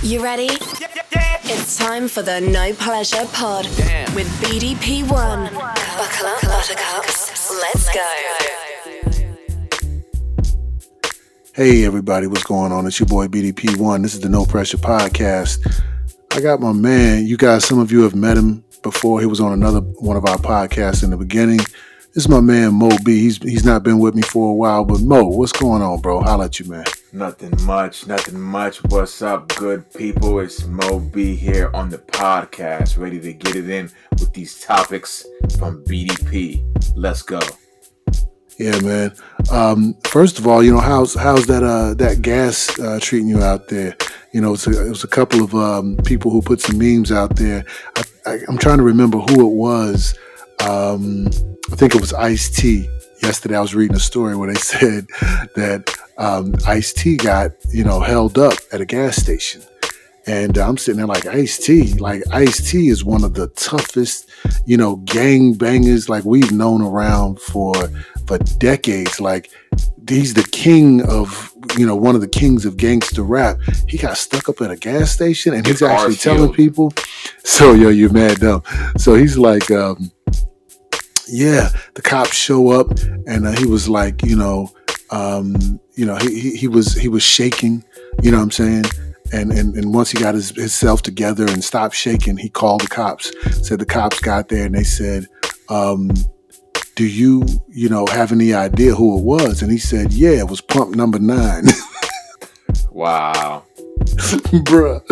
You ready? It's time for the No Pleasure Pod with BDP1. Buckle up, buttercups. Let's go. Hey everybody, what's going on? It's your boy BDP1. This is the No Pressure Podcast. I got my man. You guys, some of you have met him before. He was on another one of our podcasts in the beginning. This is my man Mo B. He's not been with me for a while, but Mo, what's going on, bro? Holla at you, man. Nothing much. What's up, good people? It's Mo B here on the podcast, ready to get it in with these topics from BDP. Let's go. Yeah, man. First of all, how's that gas treating you out there? It was a couple of people who put some memes out there. I'm trying to remember who it was. I think it was Ice-T. Yesterday I was reading a story where they said that Ice-T got, held up at a gas station. And I'm sitting there like, Ice-T is one of the toughest, gang bangers like we've known around for decades. Like, he's the king of, one of the kings of gangster rap. He got stuck up at a gas station and he's actually telling people. So, you're mad dumb. So he's like, the cops show up and he was like, he was shaking, you know what I'm saying? And once he got himself together and stopped shaking, he called the cops. Said the cops got there and they said, do you have any idea who it was? And he said, yeah, it was pump number 9. Wow. Bruh,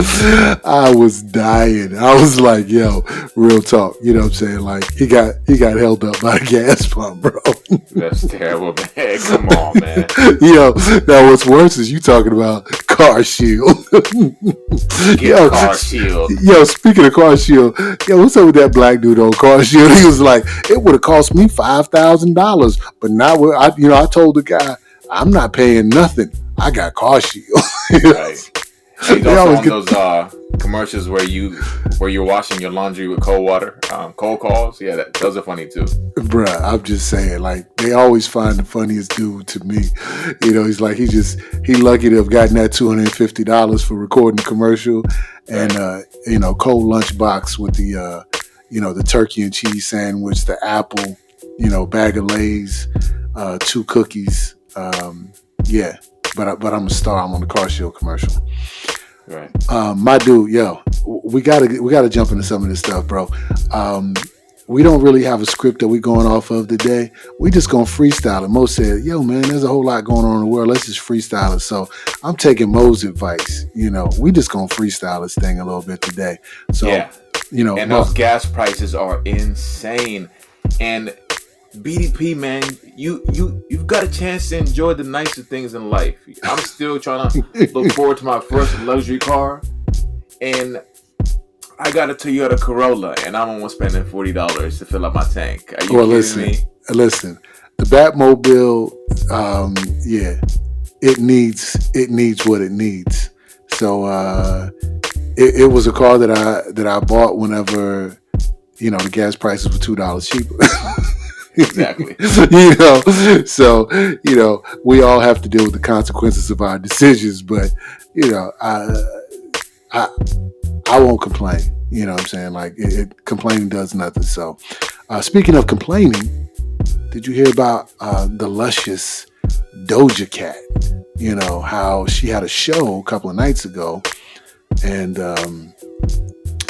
I was dying. I was like, yo, real talk. You know what I'm saying? Like, he got held up by a gas pump, bro. That's terrible, man. Come on, man. Now what's worse is you talking about car shield. Car shield. Yo, speaking of car shield, what's up with that black dude on car shield? He was like, it would have cost me $5,000, but now I told the guy, I'm not paying nothing. I got car shield. Right. He's also on those commercials where you're washing your laundry with cold water, cold calls. Yeah, those are funny too. Bruh, I'm just saying, like, they always find the funniest dude to me. He's like, he lucky to have gotten that $250 for recording the commercial, and cold lunchbox with the the turkey and cheese sandwich, the apple, bag of Lay's, 2 cookies. But I'm a star. I'm on the car shield commercial. Right. My dude, we gotta jump into some of this stuff, bro. We don't really have a script that we're going off of today. We just gonna freestyle it. Mo said, yo, man, there's a whole lot going on in the world. Let's just freestyle it. So I'm taking Mo's advice. We just gonna freestyle this thing a little bit today. So, yeah. And those gas prices are insane. And BDP, man, you've got a chance to enjoy the nicer things in life. I'm still trying to look forward to my first luxury car, and I got a Toyota Corolla, and I'm almost spending $40 to fill up my tank. Are you kidding me? Listen, the Batmobile, it needs what it needs. So it was a car that I bought whenever the gas prices were $2 cheaper. Exactly. So we all have to deal with the consequences of our decisions, but I won't complain. You know what I'm saying? Like, complaining does nothing. So speaking of complaining, did you hear about the luscious Doja Cat? How she had a show a couple of nights ago, and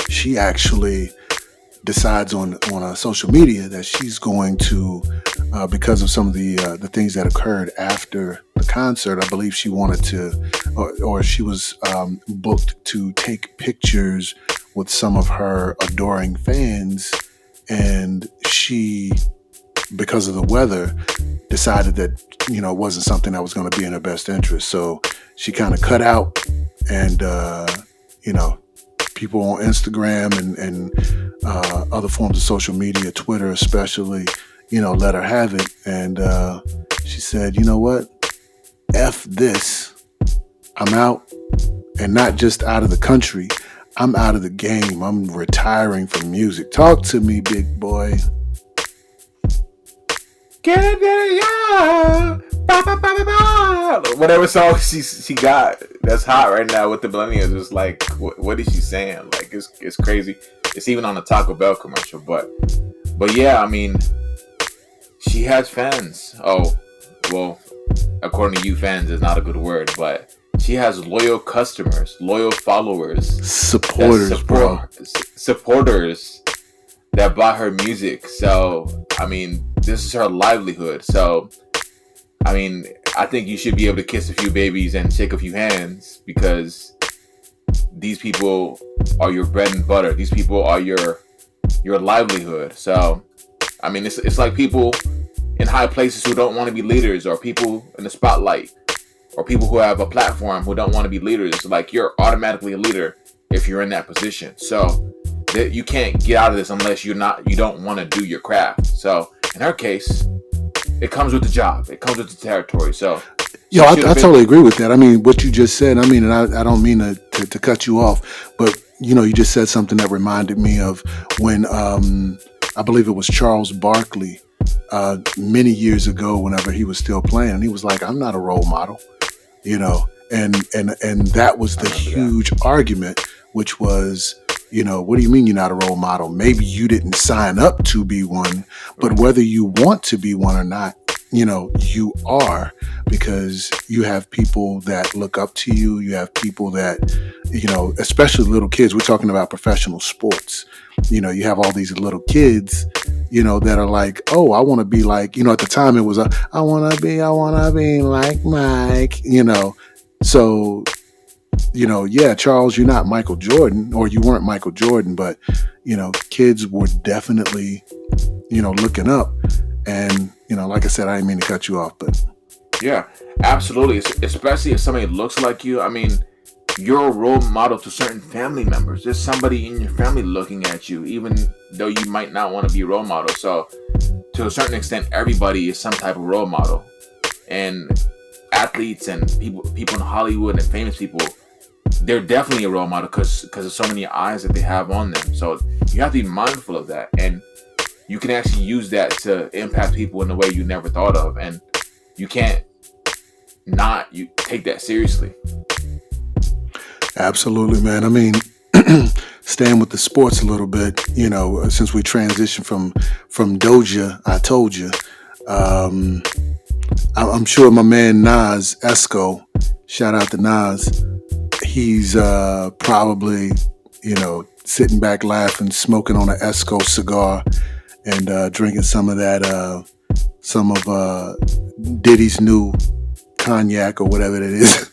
she actually decides on social media that she's going to, because of some of the things that occurred after the concert, I believe she wanted to, or she was booked to take pictures with some of her adoring fans, and she, because of the weather, decided that it wasn't something that was going to be in her best interest. So she kind of cut out, and people on Instagram and other forms of social media, Twitter especially, let her have it. And she said, you know what? F this. I'm out. And not just out of the country. I'm out of the game. I'm retiring from music. Talk to me, big boy. Get it, yeah. whatever song she got that's hot right now with the millennials. It's like, what is she saying? Like, it's crazy. It's even on the Taco Bell commercial. But yeah, I mean, she has fans. Oh, well, according to you, fans is not a good word, but she has loyal customers, loyal followers, Supporters, bro. Supporters that buy her music. So, I mean, this is her livelihood. So, I mean, I think you should be able to kiss a few babies and shake a few hands, because these people are your bread and butter. These people are your livelihood. So, I mean, it's like people in high places who don't want to be leaders, or people in the spotlight, or people who have a platform who don't want to be leaders. Like, you're automatically a leader if you're in that position. So you can't get out of this unless you don't want to do your craft. So in her case, it comes with the job. It comes with the territory. So Yo, I totally agree with that. I mean, what you just said, I mean, and I don't mean to cut you off, but, you just said something that reminded me of when, I believe it was Charles Barkley, many years ago, whenever he was still playing, and he was like, I'm not a role model, and that was the huge argument, which was, what do you mean you're not a role model? Maybe you didn't sign up to be one, but whether you want to be one or not, you are, because you have people that look up to you. You have people that, especially little kids. We're talking about professional sports. You have all these little kids, that are like, oh, I want to be like, at the time it was, I want to be like Mike, So, yeah, Charles, you're not Michael Jordan, or you weren't Michael Jordan, but, kids were definitely, looking up. And, like I said, I didn't mean to cut you off, but. Yeah, absolutely. Especially if somebody looks like you. I mean, you're a role model to certain family members. There's somebody in your family looking at you, even though you might not want to be a role model. So, to a certain extent, everybody is some type of role model. And athletes and people in Hollywood and famous people, they're definitely a role model because there's so many eyes that they have on them. So, you have to be mindful of that. And you can actually use that to impact people in a way you never thought of. And you can't not take that seriously. Absolutely, man. I mean, staying with the sports a little bit, since we transitioned from Doja, I told you, I'm sure my man Nas Esco, shout out to Nas, he's probably, sitting back laughing, smoking on an Esco cigar, and drinking some of Diddy's new cognac or whatever it is,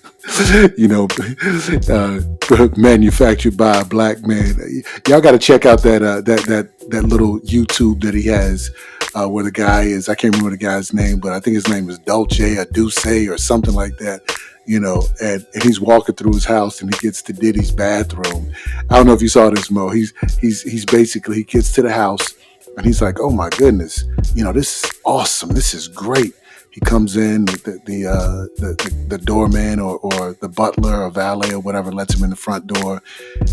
manufactured by a black man. Y'all got to check out that little YouTube that he has, where the guy is, I can't remember the guy's name, but I think his name is Dolce or Duce or something like that. And he's walking through his house and he gets to Diddy's bathroom. I don't know if you saw this, Mo. He's basically, he gets to the house and he's like, oh my goodness, this is awesome. This is great. He comes in, the doorman or the butler or valet or whatever lets him in the front door.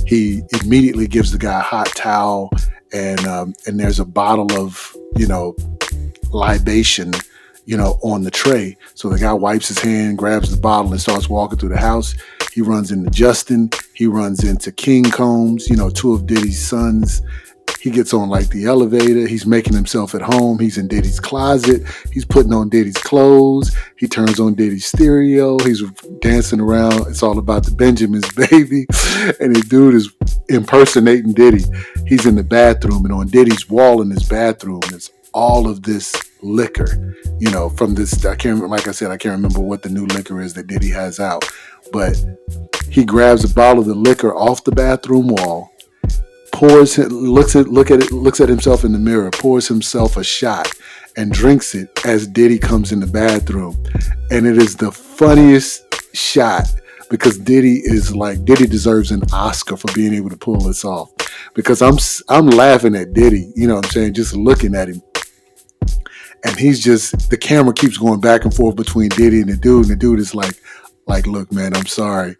He immediately gives the guy a hot towel and there's a bottle of, libation, on the tray. So the guy wipes his hand, grabs the bottle and starts walking through the house. He runs into Justin. He runs into King Combs, two of Diddy's sons. He gets on like the elevator. He's making himself at home. He's in Diddy's closet. He's putting on Diddy's clothes. He turns on Diddy's stereo. He's dancing around. It's all about the Benjamin's baby. And the dude is impersonating Diddy. He's in the bathroom, and on Diddy's wall in his bathroom is all of this liquor, from this, I can't remember what the new liquor is that Diddy has out, but he grabs a bottle of the liquor off the bathroom wall, looks at himself in the mirror, pours himself a shot and drinks it as Diddy comes in the bathroom. And it is the funniest shot, because Diddy deserves an Oscar for being able to pull this off, because I'm laughing at Diddy, just looking at him. And the camera keeps going back and forth between Diddy and the dude is like, look, man, I'm sorry.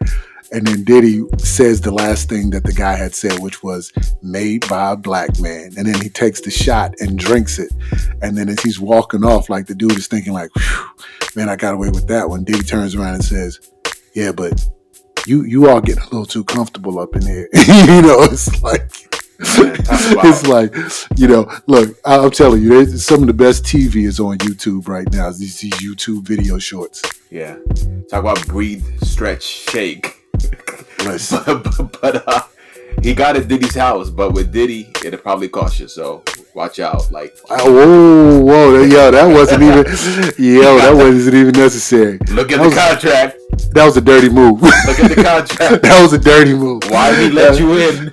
And then Diddy says the last thing that the guy had said, which was made by a black man. And then he takes the shot and drinks it. And then as he's walking off, like the dude is thinking like, man, I got away with that one. Diddy turns around and says, yeah, but you all getting a little too comfortable up in here. It's like, it's like, look, I'm telling you, some of the best TV is on YouTube right now. These YouTube video shorts. Yeah. Talk about breathe, stretch, shake. Listen. but he got at Diddy's house, but with Diddy, it'll probably cost you. So watch out. Like, whoa, that wasn't even necessary. Look at the contract. That was a dirty move. Look at the contract. That was a dirty move. Why did he let you in?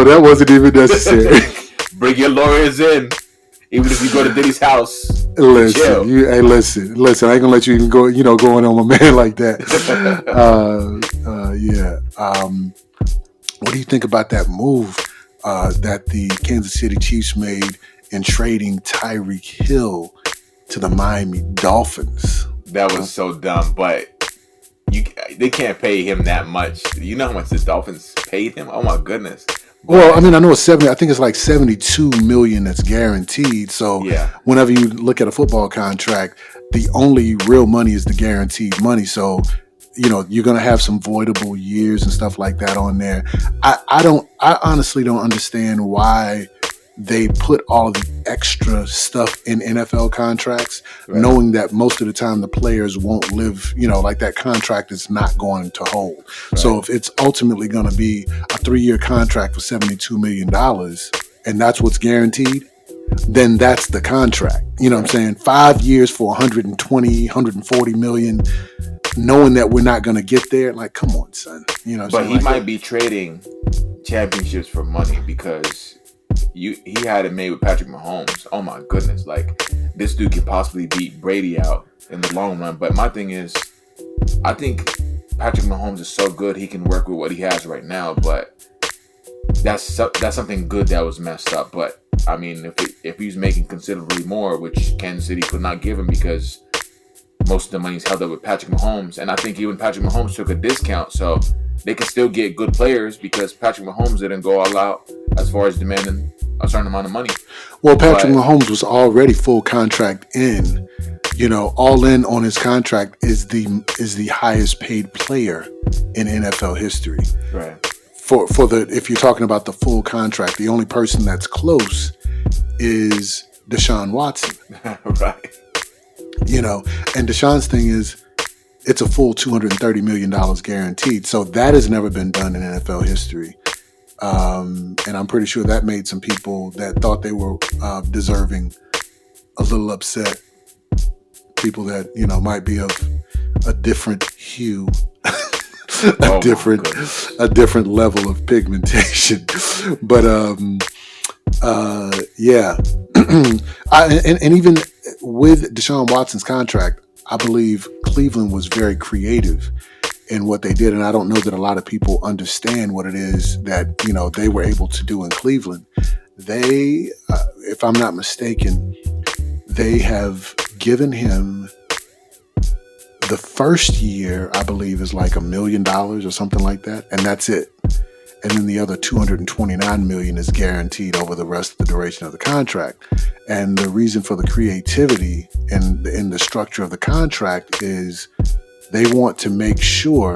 That wasn't even necessary. Bring your lawyers in, even if you go to Diddy's house. Listen, listen. I ain't gonna let you even go, going on my man like that. What do you think about that move that the Kansas City Chiefs made in trading Tyreek Hill to the Miami Dolphins? That was so dumb, but they can't pay him that much. You know how much the Dolphins paid him? Oh my goodness. Well, I mean, I know it's 70. I think it's like $72 million that's guaranteed. So whenever you look at a football contract, the only real money is the guaranteed money. So, you're going to have some voidable years and stuff like that on there. I honestly don't understand why they put all of the extra stuff in NFL contracts, knowing that most of the time the players won't live, like that contract is not going to hold. Right. So if it's ultimately going to be a 3-year contract for $72 million and that's what's guaranteed, then that's the contract. You know what I'm saying? 5 years for 120, 140 million, knowing that we're not going to get there. Like, come on, son. But he might be trading championships for money because he had it made with Patrick Mahomes. Oh my goodness. Like, this dude can possibly beat Brady out in the long run. But my thing is, I think Patrick Mahomes is so good he can work with what he has right now. But that's something good that was messed up. But I mean, if he's making considerably more, which Kansas City could not give him because most of the money's held up with Patrick Mahomes, and I think even Patrick Mahomes took a discount, so they can still get good players because Patrick Mahomes didn't go all out as far as demanding a certain amount of money. Well, Patrick Mahomes was already full contract in. All in on his contract is the highest paid player in NFL history. Right. If you're talking about the full contract, the only person that's close is Deshaun Watson. Right. And Deshaun's thing is it's a full $230 million guaranteed. So that has never been done in NFL history. And I'm pretty sure that made some people that thought they were deserving a little upset. People that, might be of a different hue, a different level of pigmentation. But and even with Deshaun Watson's contract, I believe Cleveland was very creative in what they did. And I don't know that a lot of people understand what it is that, they were able to do in Cleveland. They, if I'm not mistaken, they have given him the first year, I believe, is like $1 million or something like that. And that's it. And then the other $229 million is guaranteed over the rest of the duration of the contract. And the reason for the creativity in the structure of the contract is they want to make sure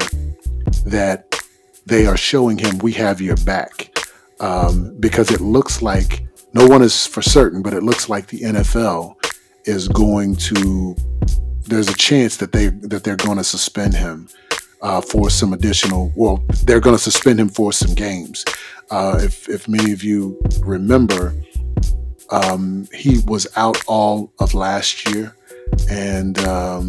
that they are showing him we have your back. Because it looks like, no one is for certain, but it looks like the NFL is going to, there's a chance that they're going to suspend him for some additional, they're going to suspend him for some games. If many of you remember, he was out all of last year. And, I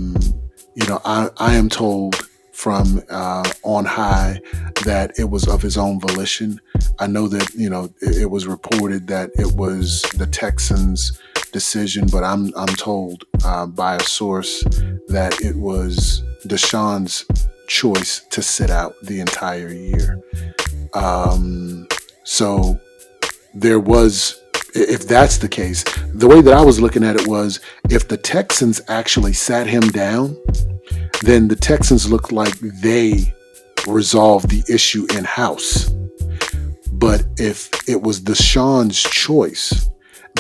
am told from on high that it was of his own volition. I know that, it was reported that it was the Texans' decision, but I'm told by a source that it was Deshaun's choice to sit out the entire year. So there was, if that's the case, the way that I was looking at it was, if the Texans actually sat him down, then the Texans looked like they resolve the issue in house. But if it was Deshaun's choice,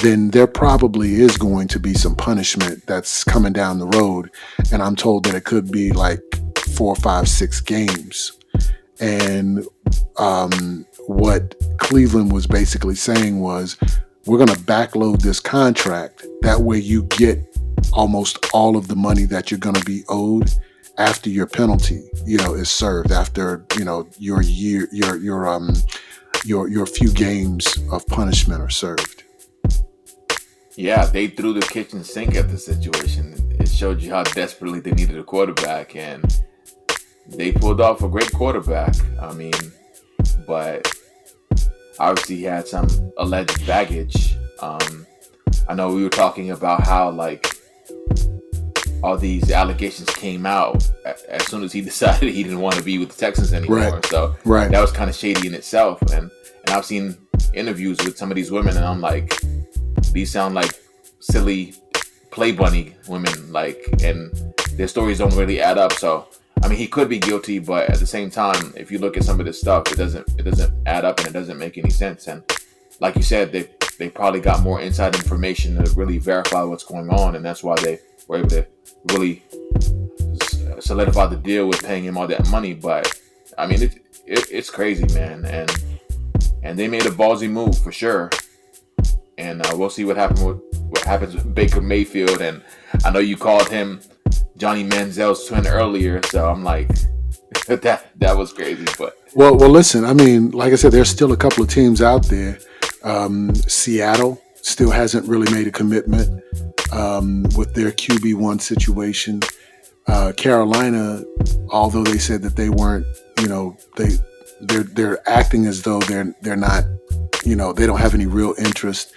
then there probably is going to be some punishment that's coming down the road. And I'm told that it could be like 4, 5, 6 games. And what Cleveland was basically saying was, we're going to backload this contract. That way you get almost all of the money that you're going to be owed after your penalty, is served, after, your year, your few games of punishment are served. Yeah, they threw the kitchen sink at the situation. It showed you how desperately they needed a quarterback, and they pulled off a great quarterback. I mean, but obviously he had some alleged baggage. I know we were talking about how like all these allegations came out as soon as he decided he didn't want to be with the Texans anymore. Right. So that was kind of shady in itself. And I've seen interviews with some of these women, and I'm like, these sound like silly play bunny women, like, and their stories don't really add up. So I mean, he could be guilty, but at the same time, if you look at some of this stuff, it doesn't add up and it doesn't make any sense. And like you said, they probably got more inside information to really verify what's going on, and that's why they were able to really solidify the deal with paying him all that money. But I mean, it's crazy, man, and they made a ballsy move for sure. And we'll see what happens with Baker Mayfield. And I know you called him Johnny Manziel's twin earlier, so I'm like, that was crazy. But well, listen. I mean, like I said, there's still a couple of teams out there. Seattle still hasn't really made a commitment with their QB1 situation. Carolina, although they said that they weren't, they're acting as though they're not, they don't have any real interest.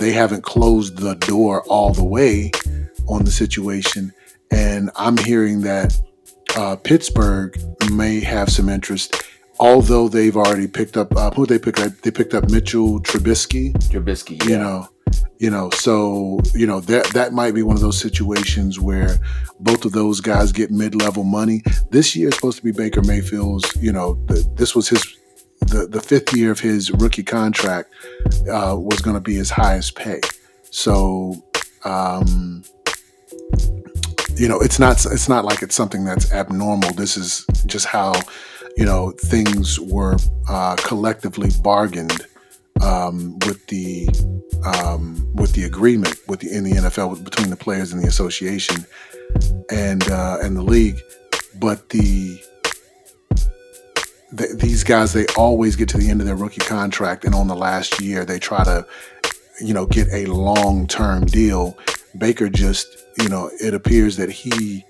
They haven't closed the door all the way on the situation. And I'm hearing that Pittsburgh may have some interest, although they've already picked up who they picked up. They picked up Mitchell Trubisky. Yeah. So that might be one of those situations where both of those guys get mid-level money. This year is supposed to be Baker Mayfield's. This was the fifth year of his rookie contract was going to be his highest pay. So. It's not like it's something that's abnormal. This is just how, things were collectively bargained with the agreement in the NFL between the players and the association and the league. But these guys, they always get to the end of their rookie contract, and on the last year they try to, get a long-term deal. Baker just, it appears that he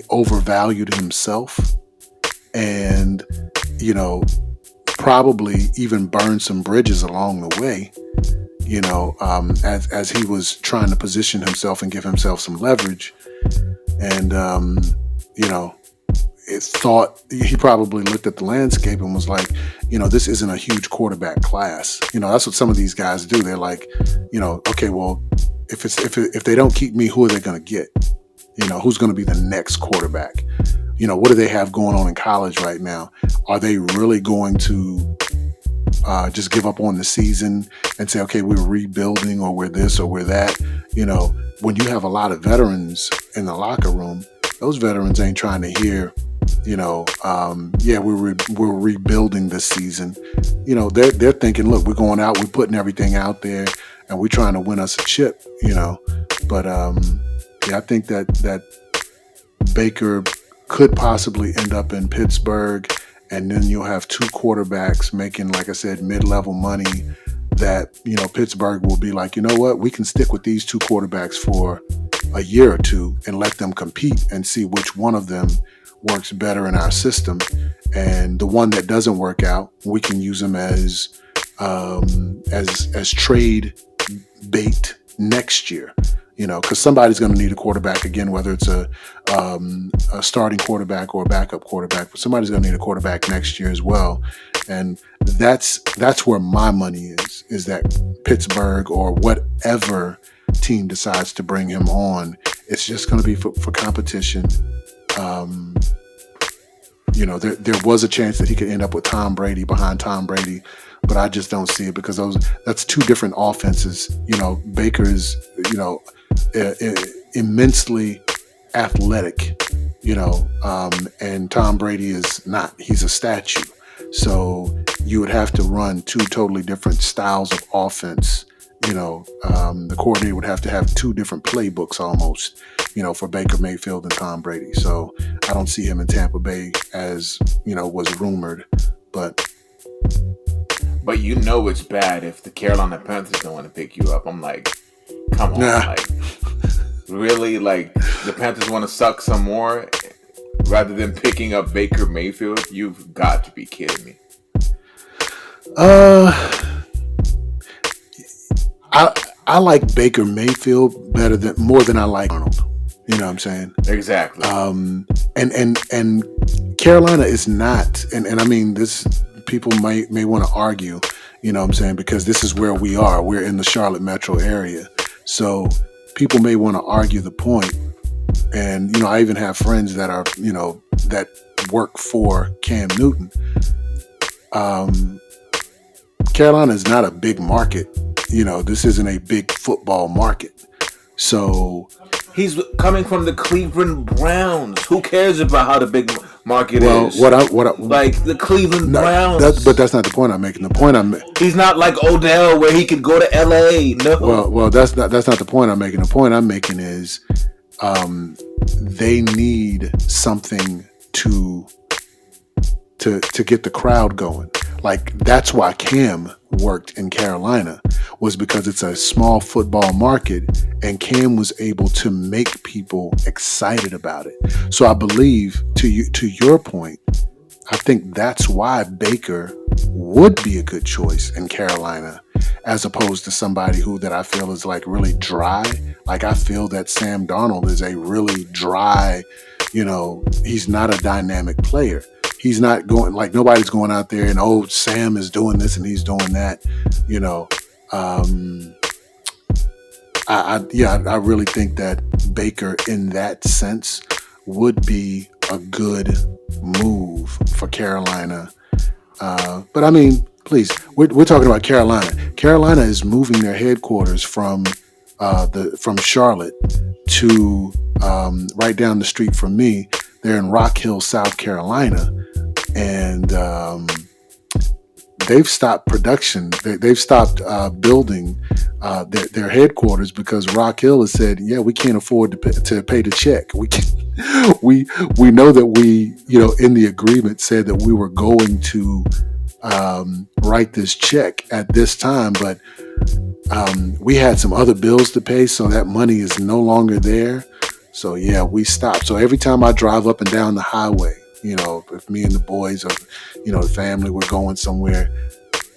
overvalued himself and, probably even burned some bridges along the way, as he was trying to position himself and give himself some leverage. And, he probably looked at the landscape and was like, this isn't a huge quarterback class. That's what some of these guys do. They're like, okay, well, if they don't keep me, who are they going to get? Who's going to be the next quarterback? What do they have going on in college right now? Are they really going to just give up on the season and say, okay, we're rebuilding, or we're this, or we're that? When you have a lot of veterans in the locker room, those veterans ain't trying to hear, we're rebuilding this season. They're thinking, look, we're going out, we're putting everything out there, and we're trying to win us a chip. But I think that Baker could possibly end up in Pittsburgh, and then you'll have two quarterbacks making, like I said, mid-level money. That Pittsburgh will be like, what, we can stick with these two quarterbacks for a year or two and let them compete and see which one of them works better in our system. And the one that doesn't work out, we can use them as trade bait next year. Because somebody's going to need a quarterback again, whether it's a starting quarterback or a backup quarterback, but somebody's going to need a quarterback next year as well. And that's where my money is that Pittsburgh or whatever team decides to bring him on, it's just going to be for competition. There was a chance that he could end up with Tom Brady behind Tom Brady, but I just don't see it because that's two different offenses. Baker is immensely athletic, and Tom Brady is not. He's a statue. So you would have to run two totally different styles of offense. The coordinator would have to have two different playbooks almost, for Baker Mayfield and Tom Brady. So I don't see him in Tampa Bay as, was rumored. But it's bad if the Carolina Panthers don't want to pick you up. I'm like, come on. Like, really? Like, the Panthers want to suck some more rather than picking up Baker Mayfield? You've got to be kidding me. I like Baker Mayfield more than I like Arnold. You know what I'm saying? Exactly. And Carolina is not, and I mean, this people may want to argue, you know what I'm saying, because this is where we are. We're in the Charlotte metro area. So people may want to argue the point. And, I even have friends that are, that work for Cam Newton. Carolina is not a big market. This isn't a big football market. So he's coming from the Cleveland Browns. Who cares about how the big market is? Like the Cleveland Browns. But that's not the point I'm making. The point he's not like Odell where he could go to LA. No. Well, that's not the point I'm making. The point I'm making is, they need something to get the crowd going. Like, that's why Cam worked in Carolina, was because it's a small football market and Cam was able to make people excited about it. So I believe, to your point, I think that's why Baker would be a good choice in Carolina, as opposed to somebody that I feel is like really dry. Like, I feel that Sam Darnold is a really dry, he's not a dynamic player. He's not going, like, nobody's going out there and, Sam is doing this and he's doing that, I really think that Baker, in that sense, would be a good move for Carolina. But I mean, please, we're talking about Carolina. Carolina is moving their headquarters from Charlotte to right down the street from me. They're in Rock Hill, South Carolina, and they've stopped production. They've stopped building their headquarters because Rock Hill has said, "Yeah, we can't afford to pay the check. We know that we, in the agreement said that we were going to write this check at this time, but we had some other bills to pay, so that money is no longer there. So yeah, we stopped. So every time I drive up and down the highway, if me and the boys or, the family were going somewhere,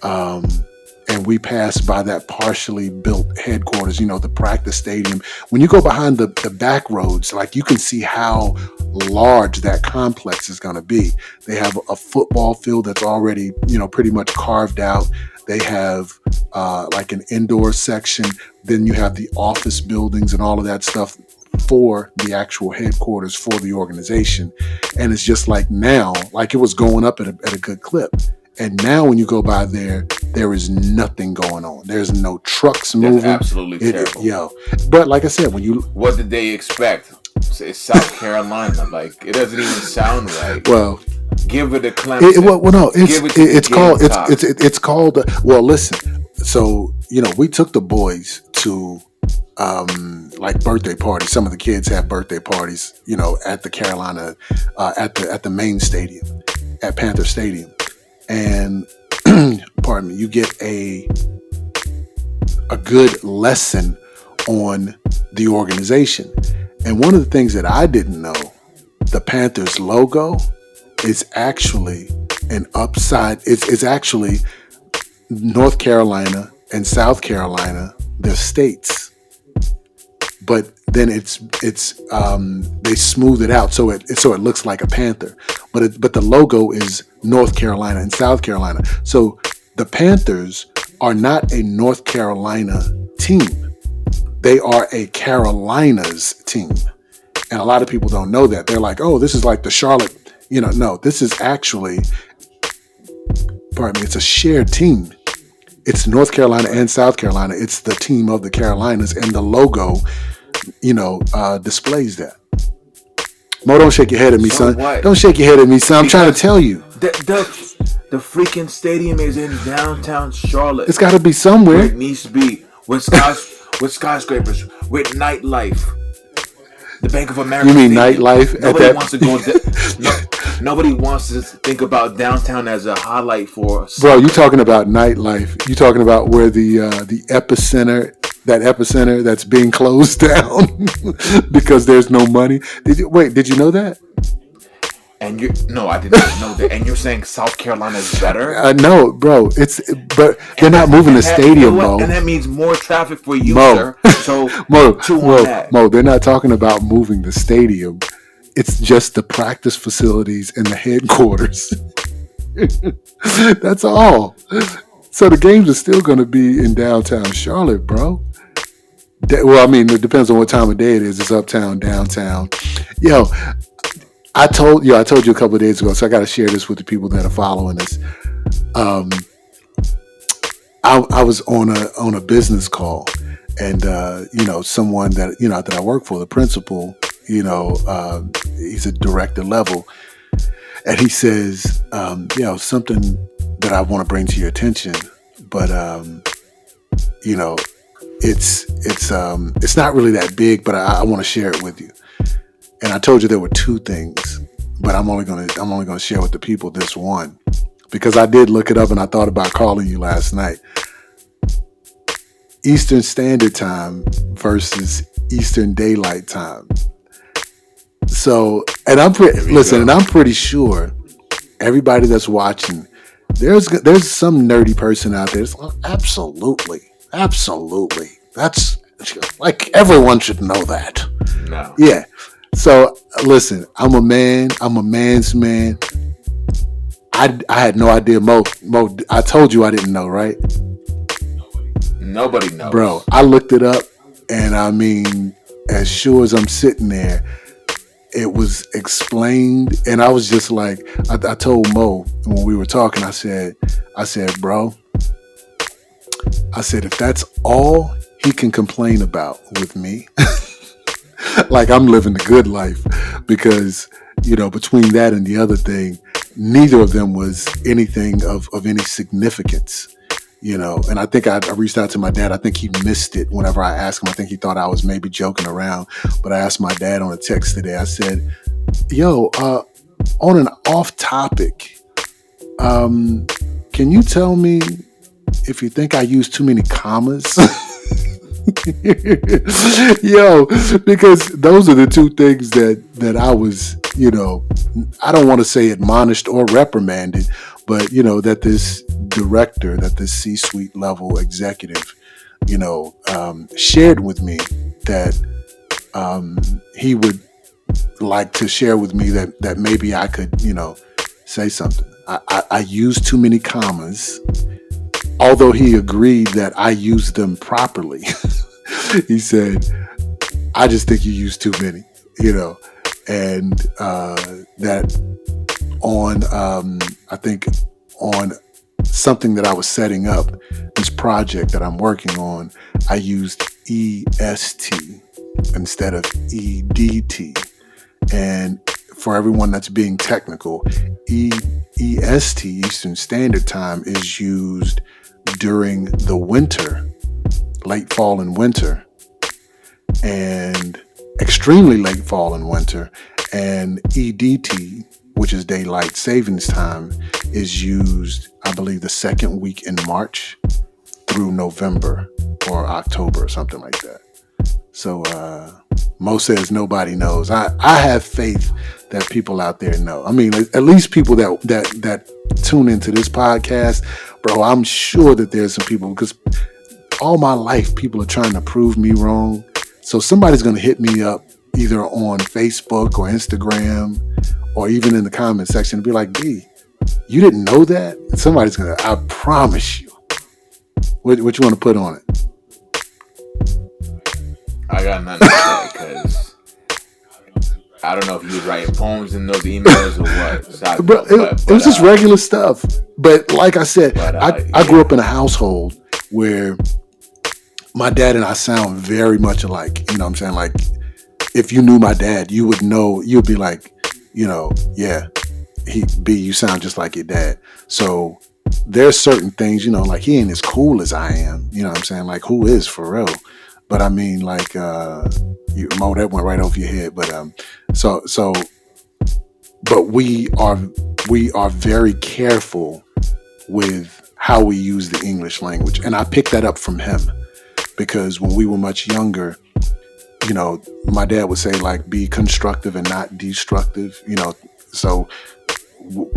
and we pass by that partially built headquarters, the practice stadium. When you go behind the back roads, like, you can see how large that complex is going to be. They have a football field that's already, pretty much carved out. They have like an indoor section. Then you have the office buildings and all of that stuff for the actual headquarters for the organization. And it's just like now, like, it was going up at a good clip. And now when you go by there is nothing going on. There's no trucks moving. That's absolutely terrible. But like I said, what did they expect? It's South Carolina. Like, it doesn't even sound right. Well, give it a Clemson. It's called. Well, listen. So we took the boys to like birthday parties. Some of the kids have birthday parties, at the Carolina, at the main stadium, at Panther Stadium, and pardon me, you get a good lesson on the organization. And one of the things that I didn't know, the Panthers logo is actually an upside. It's actually North Carolina and South Carolina, they're states. But then it's they smooth it out so it looks like a panther. But the logo is North Carolina and South Carolina. So the Panthers are not a North Carolina team. They are a Carolinas team. And a lot of people don't know that. They're like, oh, this is like the Charlotte, no, this is actually, pardon me, it's a shared team. It's North Carolina and South Carolina. It's the team of the Carolinas, and the logo, displays that. Mo, don't shake your head at me, son. What? Don't shake your head at me, son. I'm trying to tell you. The freaking stadium is in downtown Charlotte. It's got to be somewhere. Where it needs to be. With skyscrapers, with nightlife. The Bank of America. You mean Stadium. nightlife? Nobody wants to go. Nobody wants to think about downtown as a highlight for. Bro, you talking about nightlife? You talking about where the epicenter, that epicenter that's being closed down because there's no money? Did you know that? And I did not know that. And you're saying South Carolina is better? No, bro. But they're not moving the stadium, Mo. And that means more traffic for you, Mo. sir. So, Mo, they're not talking about moving the stadium. It's just the practice facilities and the headquarters. That's all. So the games are still going to be in downtown Charlotte, bro. Well, I mean, it depends on what time of day it is. It's uptown, downtown. Yo, I told you a couple of days ago, so I got to share this with the people that are following us. I was on a business call, and someone that I work for, the principal, he's a director level, and he says, something that I want to bring to your attention, but it's not really that big, but I want to share it with you. And I told you there were two things, but I'm only gonna share with the people this one, because I did look it up and I thought about calling you last night. Eastern Standard Time versus Eastern Daylight Time. So, and I'm pretty sure everybody that's watching, there's some nerdy person out there. It's like, absolutely. That's like, everyone should know that. No. Yeah. So listen, I'm a man. I'm a man's man. I had no idea. Mo, I told you I didn't know, right? Nobody knows. Bro, I looked it up, and I mean, as sure as I'm sitting there, it was explained, and I was just like, I told Mo when we were talking, I said, bro, I said, if that's all he can complain about with me, like, I'm living the good life, because, between that and the other thing, neither of them was anything of any significance, and I think I reached out to my dad. I think he missed it whenever I asked him. I think he thought I was maybe joking around, but I asked my dad on a text today. I said, yo, on an off topic, can you tell me if you think I use too many commas? Yo, because those are the two things that I was, I don't want to say admonished or reprimanded, but that this director, that this C-suite level executive, shared with me that he would like to share with me that maybe I could, say something. I use too many commas. Although he agreed that I used them properly, he said, I just think you use too many, and that on, I think on something that I was setting up, this project that I'm working on, I used EST instead of EDT. And for everyone that's being technical, EST, Eastern Standard Time, is used during the winter, late fall and winter, and extremely late fall and winter. And EDT, which is daylight savings time, is used, I believe, the second week in March through November or October or something like that. So Mo says nobody knows. I have faith that people out there know. I mean, at least people that tune into this podcast, bro. I'm sure that there's some people, because all my life people are trying to prove me wrong. So somebody's gonna hit me up either on Facebook or Instagram or even in the comment section and be like, B, you didn't know that? And somebody's gonna, I promise you. What you want to put on it? I got nothing to say, because I don't know if he was writing poems in those emails or what. So Bro, it was just regular stuff. But like I said, I grew up in a household where my dad and I sound very much alike. You know what I'm saying? Like, if you knew my dad, you would know, you'd be like, yeah, you sound just like your dad. So there's certain things, like he ain't as cool as I am. You know what I'm saying? Like, who is for real? But I mean, like, Mo, that went right over your head. But but we are very careful with how we use the English language, and I picked that up from him because when we were much younger, my dad would say, like, be constructive and not destructive. So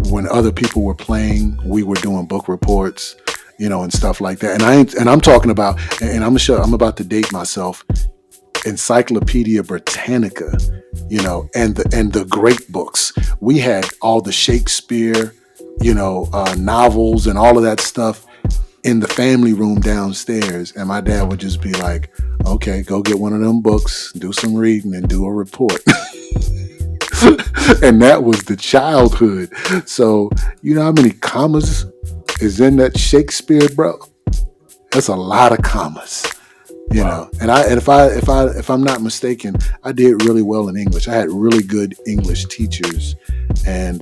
when other people were playing, we were doing book reports, and stuff like that. And I'm talking about, and I'm about to date myself, Encyclopedia Britannica, and the great books. We had all the Shakespeare, novels and all of that stuff in the family room downstairs. And my dad would just be like, okay, go get one of them books, do some reading, and do a report. And that was the childhood. So, you know how many commas is in that Shakespeare, bro? That's a lot of commas. Wow. And if I'm not mistaken, I did really well in English. I had really good English teachers, and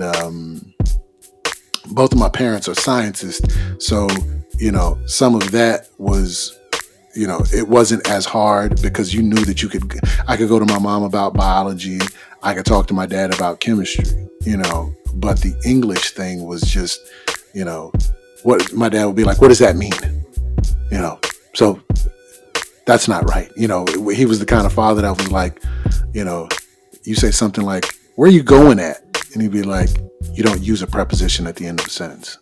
both of my parents are scientists. So, some of that was, it wasn't as hard because you knew that I could go to my mom about biology. I could talk to my dad about chemistry, but the English thing was just, what my dad would be like, what does that mean? So that's not right. He was the kind of father that was like, you say something like, where are you going at? And he'd be like, you don't use a preposition at the end of a sentence,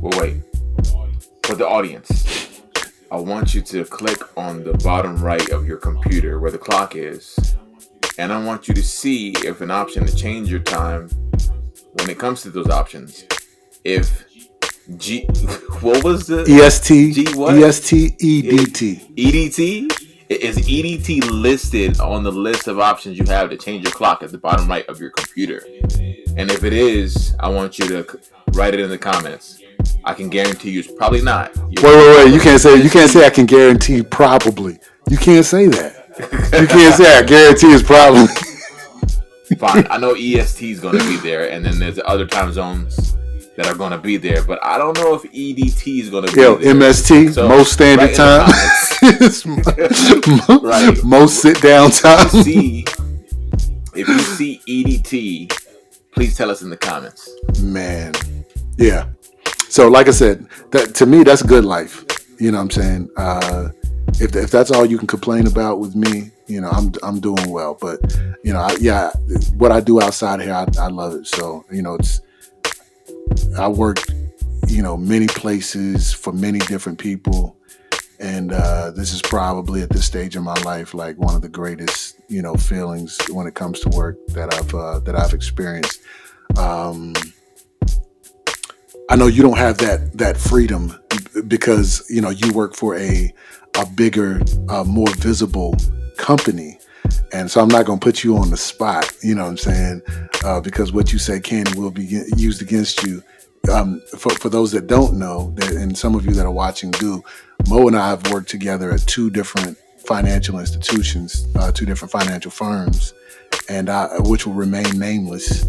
Well, wait. For the audience, I want you to click on the bottom right of your computer where the clock is, and I want you to see if an option to change your time when it comes to those options. If what was the EST? G what? EST, EDT. EDT? Is EDT listed on the list of options you have to change your clock at the bottom right of your computer? And if it is, I want you to write it in the comments. I can guarantee you it's probably not. Wait. You can't say I can guarantee probably. You can't say that. You can't say I guarantee it's probably. Fine. I know EST is going to be there, and then there's other time zones that are going to be there, but I don't know if EDT is going to be there. MST, so, most standard time. Right. Most sit down time. If you see EDT, please tell us in the comments. Man. Yeah. So like I said, that to me, that's good life. You know what I'm saying? If that's all you can complain about with me, I'm doing well. But what I do outside here, I love it. So I worked many places for many different people, and this is probably at this stage in my life like one of the greatest feelings when it comes to work that I've experienced. I know you don't have that freedom because you work for a bigger, more visible company, and so I'm not going to put you on the spot. You know what I'm saying? Because what you say can and will be used against you. For those that don't know, and some of you that are watching do, Mo and I have worked together at two different financial institutions, two different financial firms, and which will remain nameless.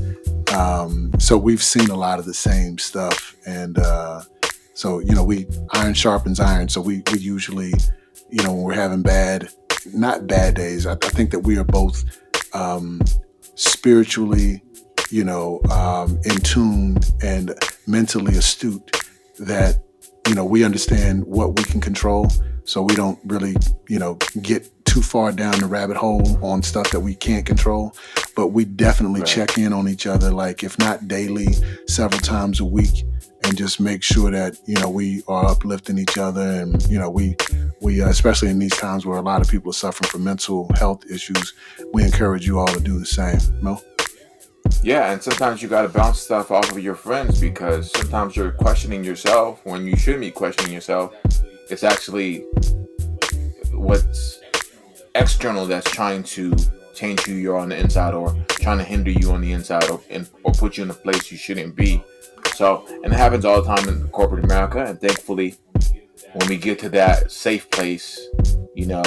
So we've seen a lot of the same stuff, and so we iron sharpens iron. So we usually, when we're having not bad days, I think that we are both spiritually, in tune and mentally astute, that we understand what we can control, so we don't really get too far down the rabbit hole on stuff that we can't control. But we definitely check in on each other, like if not daily, several times a week, and just make sure that we are uplifting each other. And we especially in these times where a lot of people are suffering from mental health issues, we encourage you all to do the same. Mo? Yeah, and sometimes you got to bounce stuff off of your friends, because sometimes you're questioning yourself when you shouldn't be questioning yourself. It's actually external that's trying to change who you are on the inside, or trying to hinder you on the inside, or put you in a place you shouldn't be. So, and it happens all the time in corporate America. And thankfully, when we get to that safe place, you know,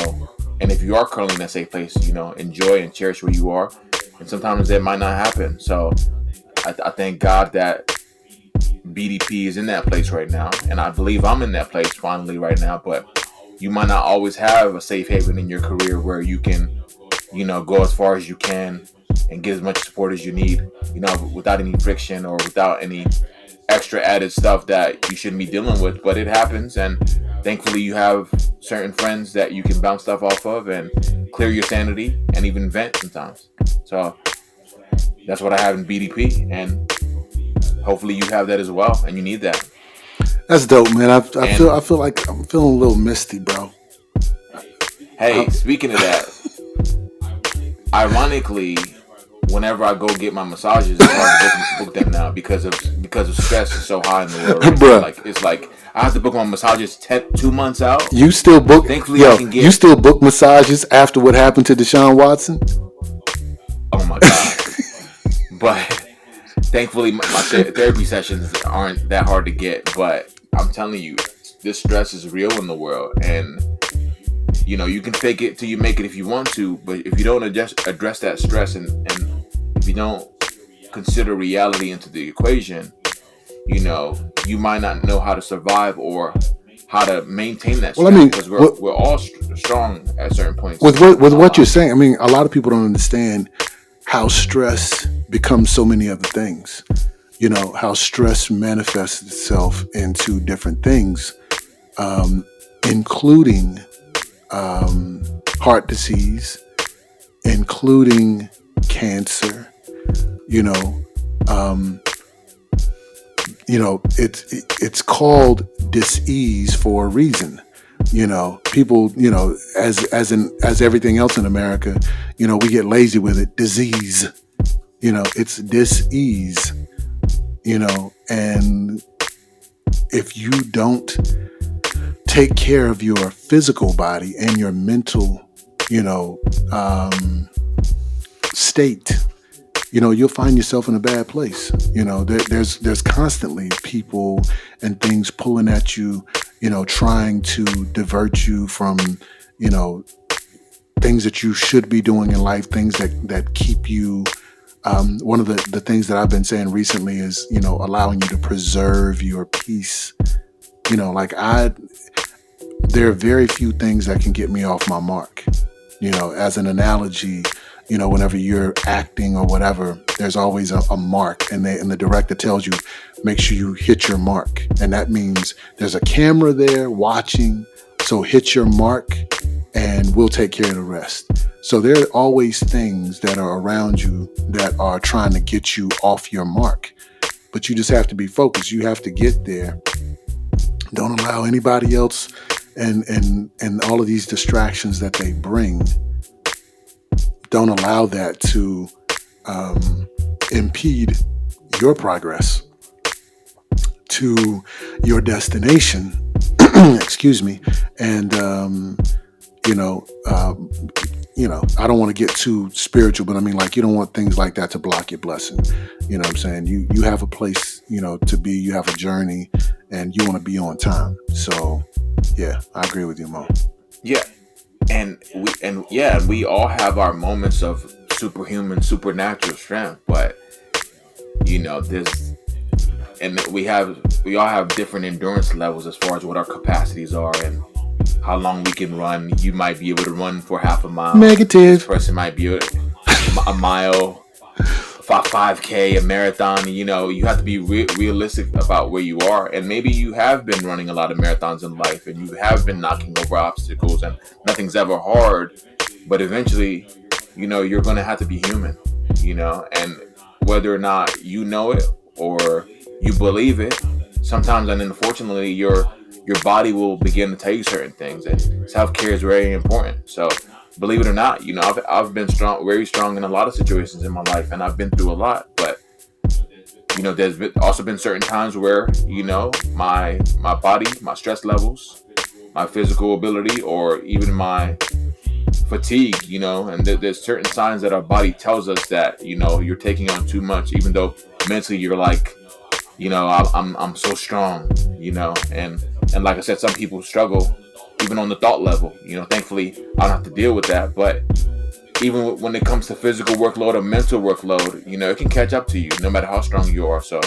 and if you are currently in that safe place, you know, enjoy and cherish where you are. And sometimes that might not happen. So I thank God that BDP is in that place right now. And I believe I'm in that place finally right now. But you might not always have a safe haven in your career where you can, you know, go as far as you can and get as much support as you need, you know, without any friction or without any extra added stuff that you shouldn't be dealing with. But it happens, and thankfully you have certain friends that you can bounce stuff off of and clear your sanity and even vent sometimes. So that's what I have in BDP, and hopefully you have that as well, and you need that. That's dope, man. I feel like I'm feeling a little misty, bro. Hey, speaking of that, ironically, whenever I go get my massages, it's hard to book them now because of stress is so high in the world. Right? Bruh. Like it's like I have to book my massages 2 months out. You still book? Thankfully, I can get. You still book massages after what happened to Deshaun Watson? Oh my god! But thankfully, my therapy sessions aren't that hard to get. But I'm telling you, this stress is real in the world, and you know, you can fake it till you make it if you want to, but if you don't address that stress, and if you don't consider reality into the equation, you know, you might not know how to survive or how to maintain that stress. Well, I mean, because we're all strong at certain points. With what you're saying, I mean, a lot of people don't understand how stress becomes so many other things. You know, how stress manifests itself into different things, including heart disease, including cancer. It's called dis-ease for a reason. People, as everything else in America, we get lazy with it. Disease, it's dis-ease, and if you don't take care of your physical body and your mental, state, you'll find yourself in a bad place. There's constantly people and things pulling at you, trying to divert you from, things that you should be doing in life, things that keep you. One of the things that I've been saying recently is, allowing you to preserve your peace. There are very few things that can get me off my mark. As an analogy, whenever you're acting or whatever, there's always a mark, and the director tells you, make sure you hit your mark. And that means there's a camera there watching, so hit your mark and we'll take care of the rest. So there are always things that are around you that are trying to get you off your mark, but you just have to be focused. You have to get there. Don't allow anybody else and all of these distractions that they bring. Don't allow that to impede your progress to your destination. Excuse me. And I don't want to get too spiritual, but I mean, like, you don't want things like that to block your blessing. You know what I'm saying? You have a place, to be. You have a journey, and you want to be on time. So, yeah, I agree with you, Mo. Yeah. And we all have our moments of superhuman, supernatural strength, but we all have different endurance levels as far as what our capacities are and how long we can run. You might be able to run for half a mile. Negative. This person might be a mile, 5K, a marathon. You have to be realistic about where you are. And maybe you have been running a lot of marathons in life, and you have been knocking over obstacles, and nothing's ever hard. But eventually, you're going to have to be human, and whether or not you know it or you believe it, sometimes, and unfortunately, your body will begin to tell you certain things, and self-care is very important. So believe it or not, I've been very strong in a lot of situations in my life, and I've been through a lot. But there's also been certain times where my body, my stress levels, my physical ability, or even my fatigue, and there's certain signs that our body tells us that, you're taking on too much, even though mentally you're like, I'm so strong, and like I said, some people struggle even on the thought level. Thankfully I don't have to deal with that, but even when it comes to physical workload or mental workload, it can catch up to you no matter how strong you are. So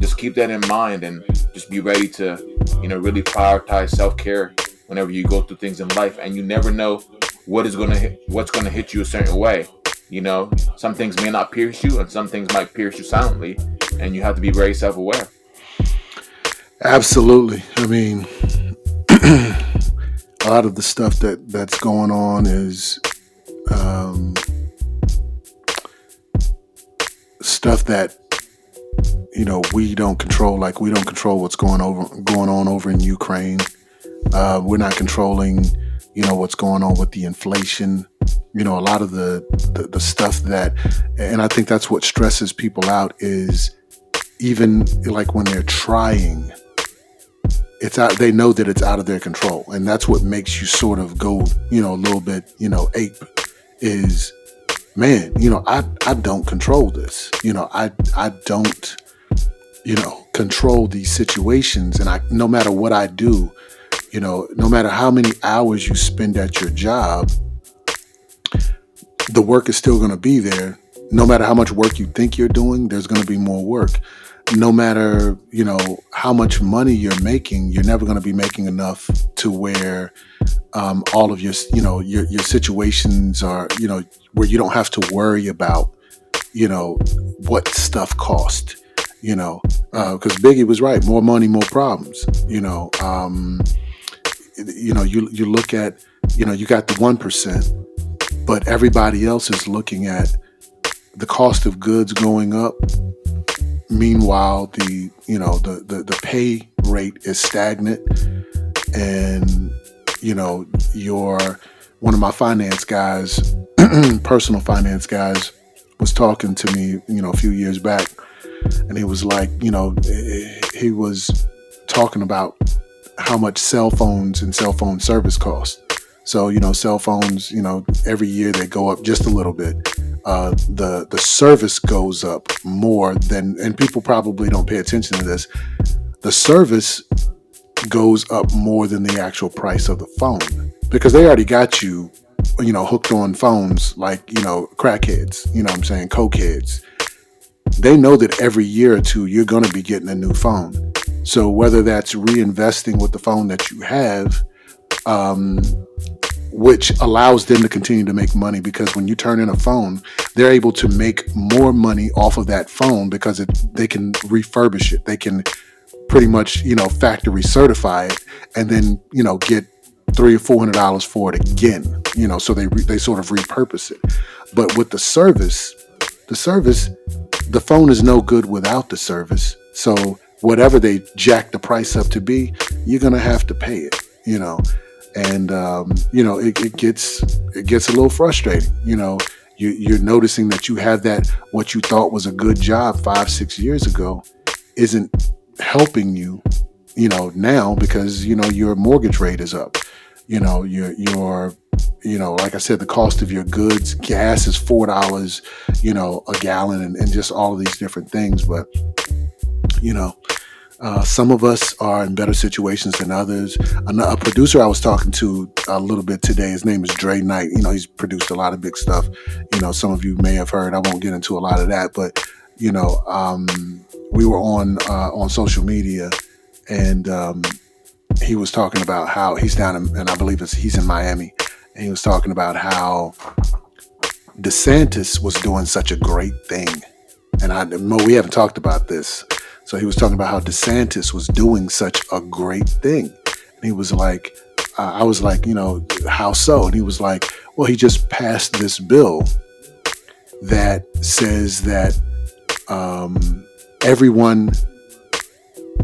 just keep that in mind and just be ready to, really prioritize self-care whenever you go through things in life. And you never know what's going to hit you a certain way. Some things may not pierce you and some things might pierce you silently, and you have to be very self-aware. Absolutely. I mean, a lot of the stuff that's going on is stuff that we don't control. Like, we don't control what's going on over in Ukraine. We're not controlling what's going on with the inflation. A lot of the stuff that, and I think that's what stresses people out, is even like when they're trying, it's out, they know that it's out of their control, and that's what makes you sort of go a little bit ape. Is, man, I don't control this. I don't control these situations, and no matter what I do, no matter how many hours you spend at your job, the work is still going to be there. No matter how much work you think you're doing, there's going to be more work. No matter, how much money you're making, you're never going to be making enough to where all of your situations are, where you don't have to worry about, what stuff cost, because Biggie was right. More money, more problems, you look at, you got the 1%, but everybody else is looking at the cost of goods going up. Meanwhile, the pay rate is stagnant, and one of my finance guys, personal finance guys, was talking to me, a few years back, and he was like, he was talking about how much cell phones and cell phone service cost. So, cell phones, every year they go up just a little bit. The service goes up more than, and people probably don't pay attention to this, the service goes up more than the actual price of the phone, because they already got you, hooked on phones like, crackheads, what I'm saying, cokeheads. They know that every year or two you're going to be getting a new phone. So whether that's reinvesting with the phone that you have, which allows them to continue to make money, because when you turn in a phone, they're able to make more money off of that phone because they can refurbish it. They can pretty much, factory certify it, and then, get $300 or $400 for it again, so they sort of repurpose it. But with the service, the phone is no good without the service. So whatever they jack the price up to be, you're going to have to pay it, and it gets a little frustrating. You're noticing that you have that, what you thought was a good job 5-6 years ago isn't helping you, now, because your mortgage rate is up. Your like I said, the cost of your goods, gas is $4 a gallon, and just all of these different things. But some of us are in better situations than others. A producer I was talking to a little bit today, his name is Dre Knight. He's produced a lot of big stuff. Some of you may have heard. I won't get into a lot of that, but we were on social media, and he was talking about how he's down in, and I believe he's in Miami, and he was talking about how DeSantis was doing such a great thing. And we haven't talked about this. So he was talking about how DeSantis was doing such a great thing. And he was like, I was like, how so? And he was like, well, he just passed this bill that says that everyone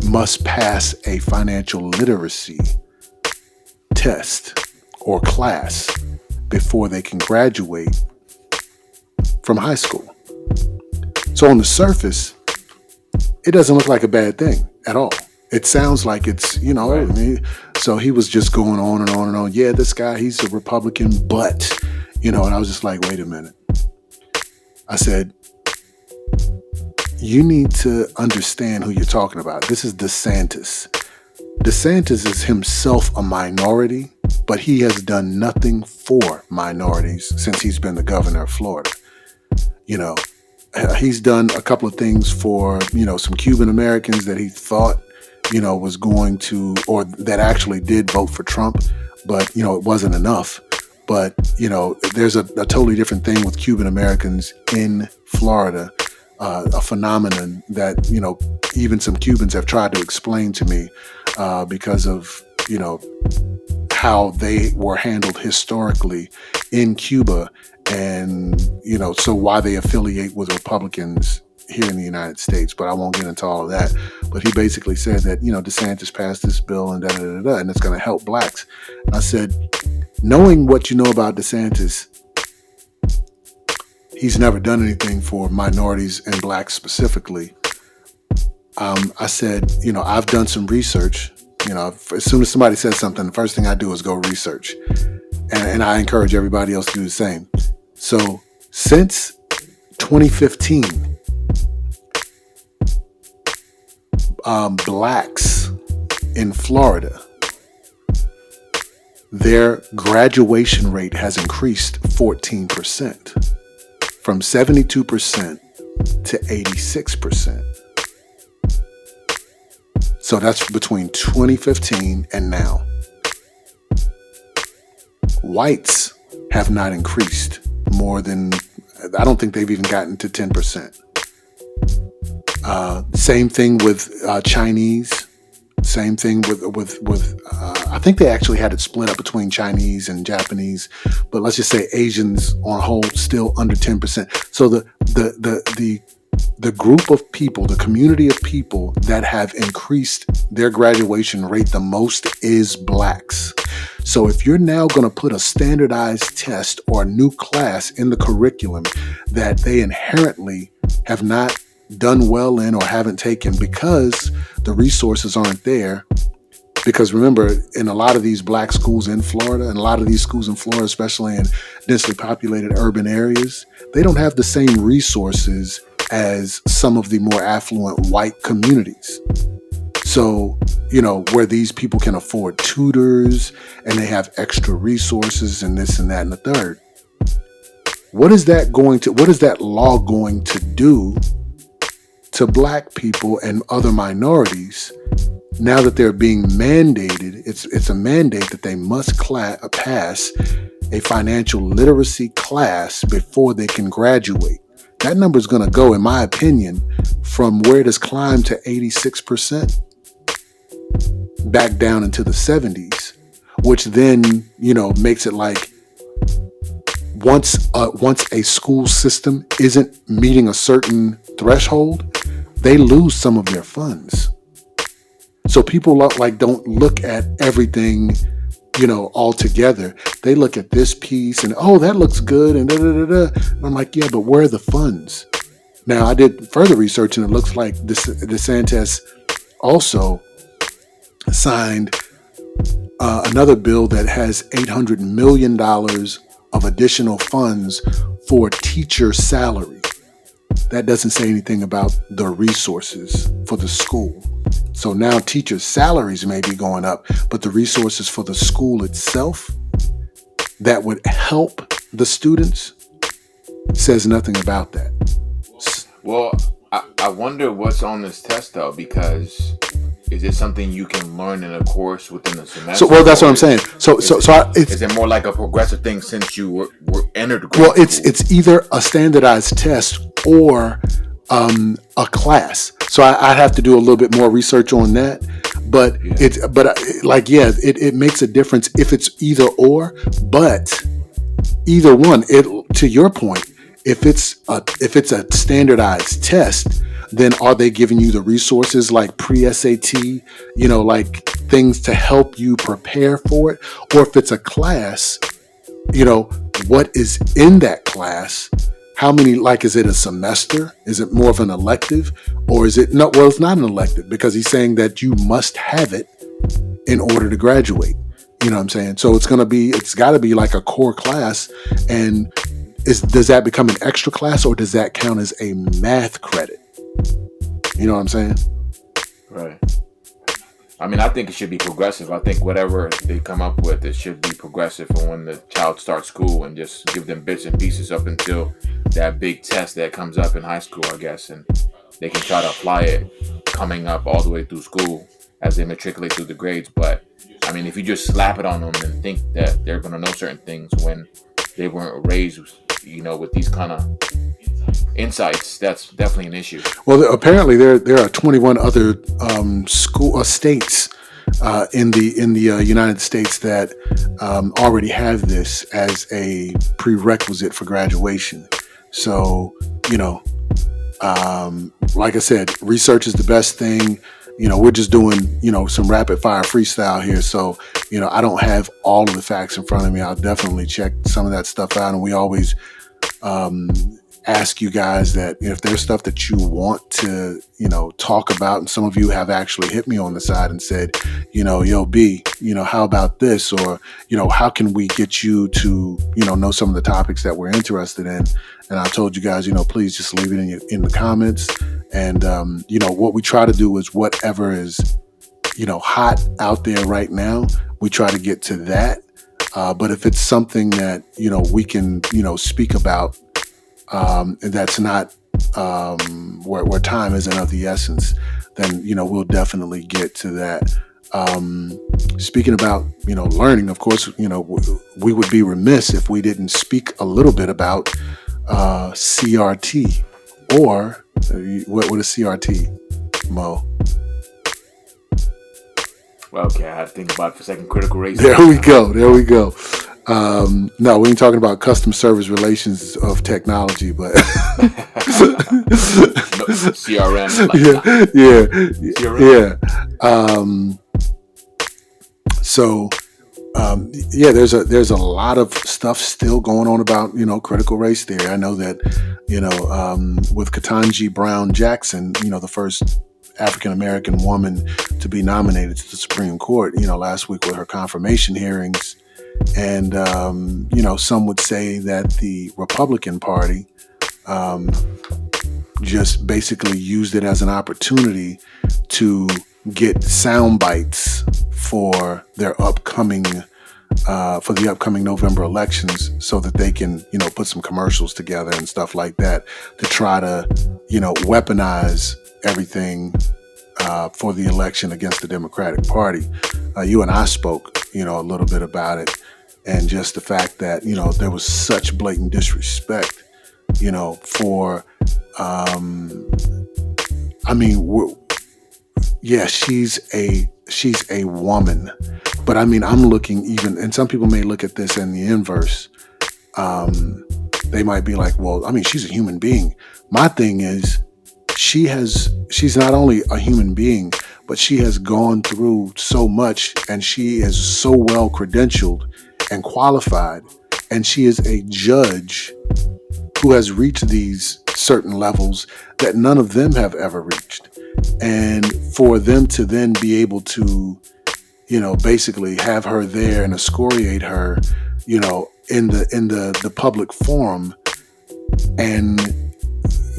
must pass a financial literacy test or class before they can graduate from high school. So on the surface, it doesn't look like a bad thing at all. It sounds like it's, Right. so he was just going on and on and on. Yeah, this guy, he's a Republican, but, and I was just like, wait a minute. I said, you need to understand who you're talking about. This is DeSantis. DeSantis is himself a minority, but he has done nothing for minorities since he's been the governor of Florida. You know, he's done a couple of things for, some Cuban Americans that he thought, was going to, or that actually did vote for Trump, but, it wasn't enough. But, there's a totally different thing with Cuban Americans in Florida, a phenomenon that, even some Cubans have tried to explain to me because of, how they were handled historically in Cuba, and so why they affiliate with Republicans here in the United States. But I won't get into all of that. But he basically said that DeSantis passed this bill and and it's going to help blacks. And I said, knowing what you know about DeSantis, he's never done anything for minorities and blacks specifically. I said, I've done some research. As soon as somebody says something, the first thing I do is go research. And I encourage everybody else to do the same. So since 2015, blacks in Florida, their graduation rate has increased 14%, from 72% to 86%. So that's between 2015 and now. Whites have not increased more than, I don't think they've even gotten to 10%. Same thing with Chinese. Same thing with I think they actually had it split up between Chinese and Japanese, but let's just say Asians on whole still under 10%. So the group of people, the community of people that have increased their graduation rate the most is blacks. So if you're now going to put a standardized test or a new class in the curriculum that they inherently have not done well in or haven't taken because the resources aren't there. Because remember, in a lot of these black schools in Florida, and a lot of these schools in Florida, especially in densely populated urban areas, they don't have the same resources as some of the more affluent white communities. So, where these people can afford tutors and they have extra resources and this and that and the third. What is that law going to do to black people and other minorities now that they're being mandated? It's a mandate that they must pass a financial literacy class before they can graduate. That number is going to go, in my opinion, from where it has climbed to 86% back down into the 70s, which then, makes it like once a school system isn't meeting a certain threshold, they lose some of their funds. So people don't look at everything, all together. They look at this piece and, oh, that looks good, and And I'm like, yeah, but where are the funds? Now, I did further research, and it looks like DeSantis also signed another bill that has $800 million of additional funds for teacher salary. That doesn't say anything about the resources for the school. So now teachers' salaries may be going up, but the resources for the school itself that would help the students says nothing about that. Well, I wonder what's on this test though, because is it something you can learn in a course within the semester? So, that's what I'm saying. Is it more like a progressive thing since you were entered? Well, it's either a standardized test or a class. So I'd have to do a little bit more research on that. But it makes a difference if it's either or. But either one, to your point, if it's a standardized test, then are they giving you the resources like pre-SAT, like things to help you prepare for it? Or if it's a class, what is in that class? How many, is it a semester? Is it more of an elective? Or is it no? Well, it's not an elective because he's saying that you must have it in order to graduate. You know what I'm saying? So it's got to be like a core class. And does that become an extra class, or does that count as a math credit? You know what I'm saying? Right. I mean, I think it should be progressive. I think whatever they come up with, it should be progressive for when the child starts school, and just give them bits and pieces up until that big test that comes up in high school, I guess, and they can try to apply it coming up all the way through school as they matriculate through the grades. But I mean, if you just slap it on them and think that they're going to know certain things when they weren't raised, with these kind of insights, that's definitely an issue. Well, apparently there are 21 other states in the United States that already have this as a prerequisite for graduation. So, like I said, research is the best thing. We're just doing, some rapid fire freestyle here. So, I don't have all of the facts in front of me. I'll definitely check some of that stuff out. And we always ask you guys that if there's stuff that you want to, talk about, and some of you have actually hit me on the side and said, yo, B, how about this? Or, how can we get you to, know some of the topics that we're interested in? And I told you guys, please just leave it in the comments. And, what we try to do is whatever is, hot out there right now, we try to get to that. But if it's something that, we can, speak about, and that's not where time isn't of the essence, then, we'll definitely get to that. Speaking about, learning, of course, we would be remiss if we didn't speak a little bit about CRT, or what is CRT, Mo? Well, okay, I had to think about it for a second. Critical race. There we go. No, we ain't talking about custom service relations of technology, but CRM. So, there's a lot of stuff still going on about critical race theory. I know that with Ketanji Brown Jackson, the first African American woman to be nominated to the Supreme Court, last week with her confirmation hearings. And, some would say that the Republican Party just basically used it as an opportunity to get sound bites for their upcoming November elections, so that they can, put some commercials together and stuff like that to try to, weaponize everything for the election against the Democratic Party. You and I spoke, a little bit about it, and just the fact that, there was such blatant disrespect, for, she's a woman, but I'm looking even, and some people may look at this in the inverse. They might be like, well, she's a human being. My thing is, she's not only a human being, but she has gone through so much, and she is so well credentialed and qualified, and she is a judge who has reached these certain levels that none of them have ever reached. And for them to then be able to, basically have her there and excoriate her, in the public forum. And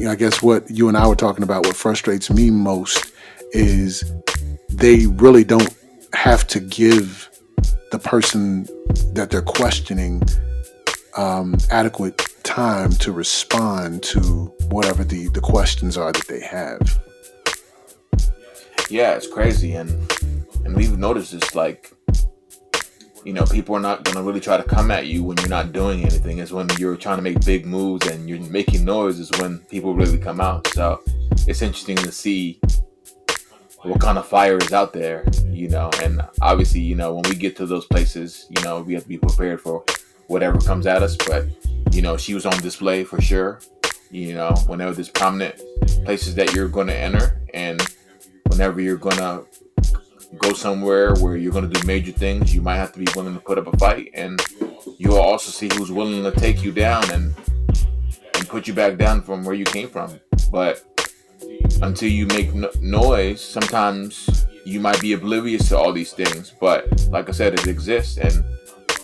I guess what you and I were talking about, what frustrates me most, is they really don't have to give the person that they're questioning adequate time to respond to whatever the questions are that they have. Yeah, it's crazy, and we've noticed this, like, people are not gonna really try to come at you when you're not doing anything. It's when you're trying to make big moves and you're making noise is when people really come out. So it's interesting to see what kind of fire is out there, and obviously, when we get to those places, we have to be prepared for whatever comes at us. But, she was on display for sure, whenever there's prominent places that you're going to enter, and whenever you're going to go somewhere where you're going to do major things, you might have to be willing to put up a fight, and you'll also see who's willing to take you down and put you back down from where you came from. But until you make noise, sometimes you might be oblivious to all these things. But like I said, it exists, and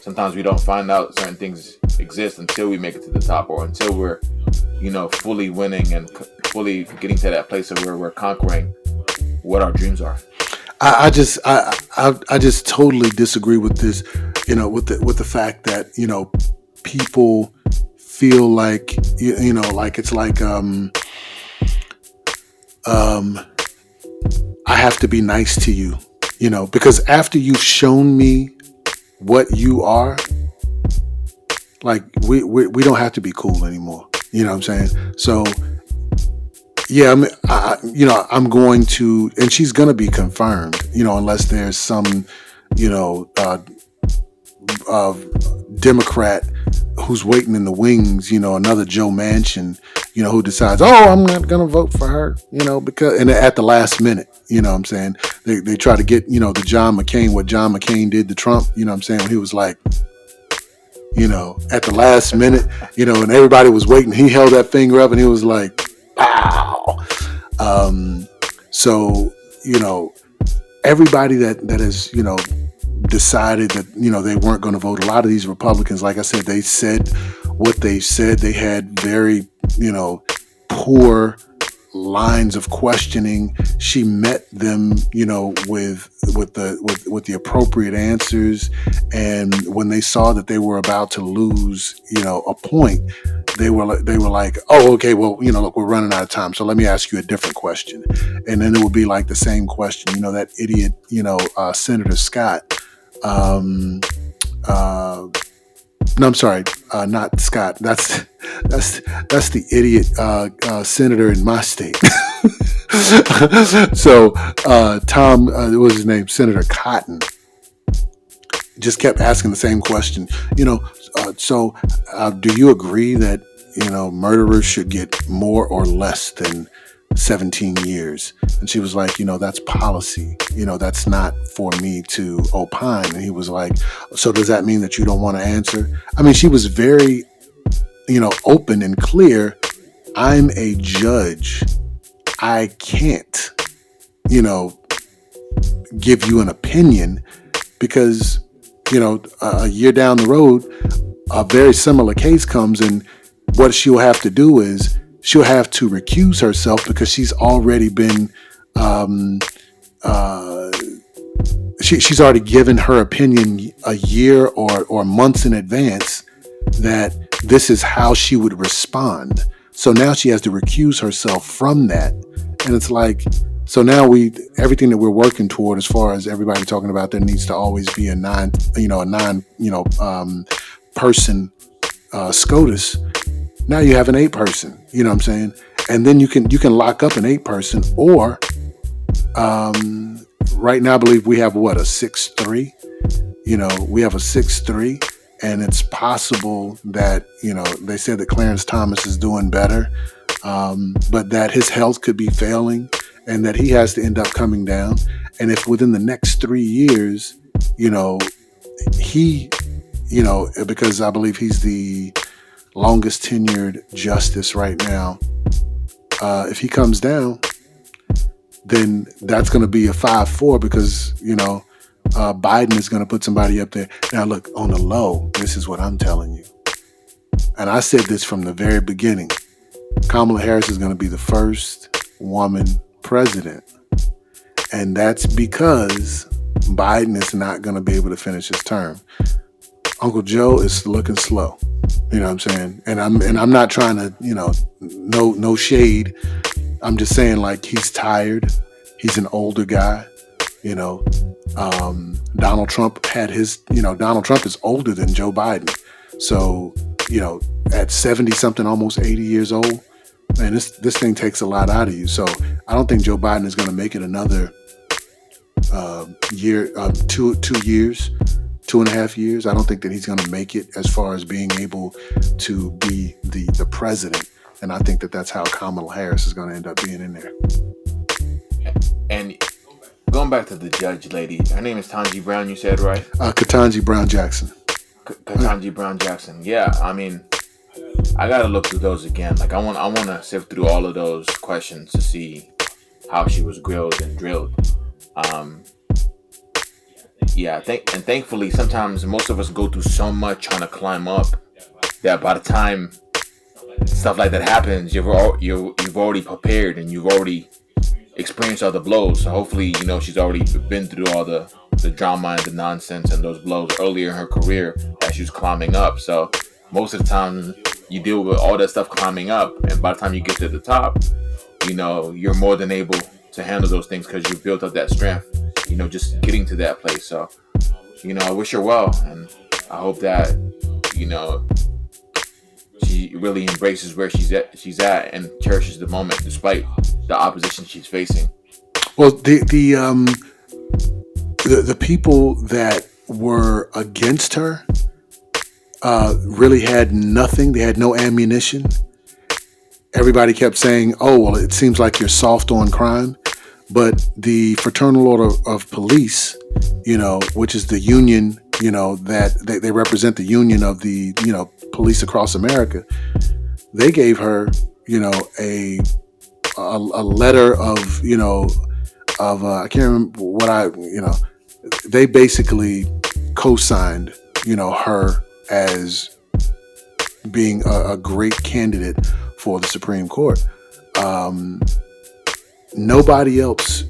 sometimes we don't find out certain things exist until we make it to the top, or until we're, fully winning and fully getting to that place of where we're conquering what our dreams are. I just totally disagree with this, with the fact that people feel like like it's like I have to be nice to you, because after you've shown me what you are, like we don't have to be cool anymore. You know what I'm saying? So yeah, I'm going to, and she's going to be confirmed, unless there's some, Democrat who's waiting in the wings, another Joe Manchin, who decides, oh, I'm not going to vote for her, because, and at the last minute, what I'm saying, they try to get, the John McCain, what John McCain did to Trump, what I'm saying, when he was like, at the last minute, and everybody was waiting, he held that finger up and he was like, wow. So, everybody that has, decided that, they weren't going to vote. A lot of these Republicans, like I said, they said what they said. They had very, poor lines of questioning. She met them, with the appropriate answers. And when they saw that they were about to lose, a point, they were like, oh, okay, well, look, we're running out of time, so let me ask you a different question. And then it would be like the same question, that idiot, Senator Scott. No, I'm sorry, not Scott. That's the idiot senator in my state. So Tom, what was his name? Senator Cotton. Just kept asking the same question. So do you agree that murderers should get more or less than 17 years? And she was like, that's policy. That's not for me to opine. And he was like, so does that mean that you don't want to answer? I mean, she was very, open and clear. I'm a judge. I can't, give you an opinion because, a year down the road, a very similar case comes, and what she'll have to do is she'll have to recuse herself because she's already been, she's already given her opinion a year or months in advance that this is how she would respond. So now she has to recuse herself from that. And it's like, so now everything that we're working toward, as far as everybody talking about, there needs to always be a non person SCOTUS. Now you have an 8-person, what I'm saying? And then you can lock up an 8-person, or right now I believe we have a 6-3. We have a 6-3, and it's possible that, they said that Clarence Thomas is doing better, but that his health could be failing and that he has to end up coming down. And if within the next 3 years, he, because I believe he's the longest tenured justice right now, if he comes down, then that's going to be a 5-4 because, Biden is going to put somebody up there. Now, look, on the low, this is what I'm telling you. And I said this from the very beginning. Kamala Harris is going to be the first woman president. And that's because Biden is not going to be able to finish his term. Uncle Joe is looking slow. You know what I'm saying? And I'm not trying to, no shade. I'm just saying, like, he's tired. He's an older guy. Donald Trump had his, Donald Trump is older than Joe Biden. So, at 70 something, almost 80 years old, man, this thing takes a lot out of you. So I don't think Joe Biden is going to make it another year, 2 years, 2.5 years. I don't think that he's going to make it as far as being able to be the president. And I think that that's how Kamala Harris is going to end up being in there. And going back to the judge lady, her name is Ketanji Brown, you said, right? Ketanji Brown Jackson. Ketanji Brown Jackson. Yeah, I mean, I gotta look through those again. Like I want to sift through all of those questions to see how she was grilled and drilled. Um, yeah, thankfully, sometimes most of us go through so much trying to climb up that by the time stuff like that happens, you've already prepared and you've already experienced all the blows. So hopefully, she's already been through all the drama and the nonsense and those blows earlier in her career as she was climbing up. So most of the time, you deal with all that stuff climbing up, and by the time you get to the top, you're more than able to handle those things because you built up that strength. Just getting to that place. So, I wish her well, and I hope that she really embraces where she's at and cherishes the moment despite the opposition she's facing. Well, the people that were against her really had nothing. They had no ammunition. Everybody kept saying, "Oh, well, it seems like you're soft on crime." But the Fraternal Order of Police, which is the union, that they represent the union of the, police across America, they gave her, a letter of, I can't remember they basically co-signed, her as being a great candidate for the Supreme Court. Nobody else,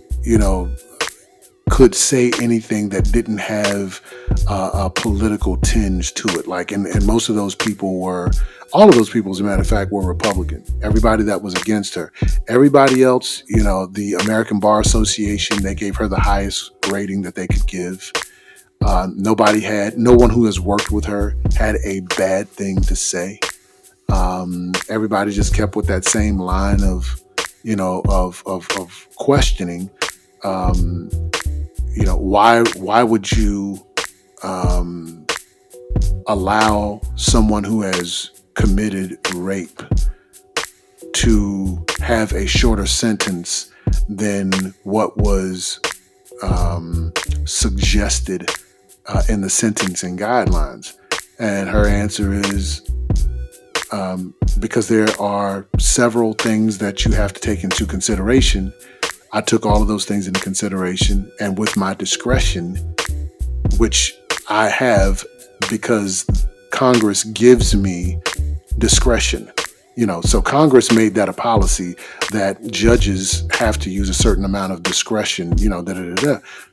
could say anything that didn't have a political tinge to it. Like, and most of those people all of those people, as a matter of fact, were Republican. Everybody that was against her. Everybody else, the American Bar Association, they gave her the highest rating that they could give. No one who has worked with her had a bad thing to say. Everybody just kept with that same line of questioning. Why would you allow someone who has committed rape to have a shorter sentence than what was suggested in the sentencing guidelines? And her answer is, because there are several things that you have to take into consideration. I took all of those things into consideration, and with my discretion, which I have because Congress gives me discretion. So Congress made that a policy that judges have to use a certain amount of discretion,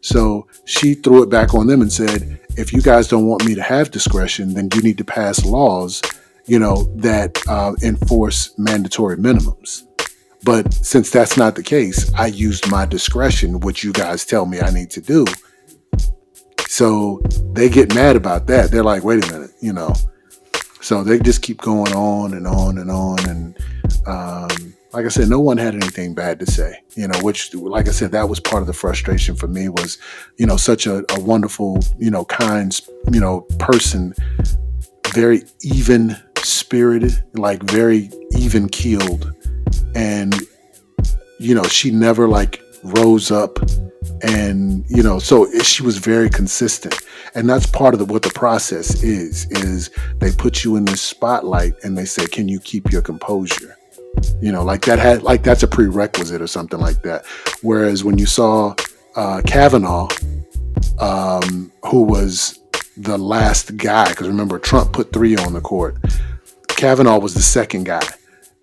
So she threw it back on them and said, if you guys don't want me to have discretion, then you need to pass laws, that enforce mandatory minimums. But since that's not the case, I used my discretion, which you guys tell me I need to do. So they get mad about that. They're like, wait a minute, So they just keep going on and on and on. And like I said, no one had anything bad to say, which, like I said, that was part of the frustration for me was, such a wonderful, kind, person, very even spirited, like very even keeled. And, she never rose up and, so she was very consistent. And that's part of what the process is they put you in this spotlight and they say, can you keep your composure? That's a prerequisite or something like that. Whereas when you saw Kavanaugh, who was the last guy, because remember, Trump put 3 on the court. Kavanaugh was the second guy.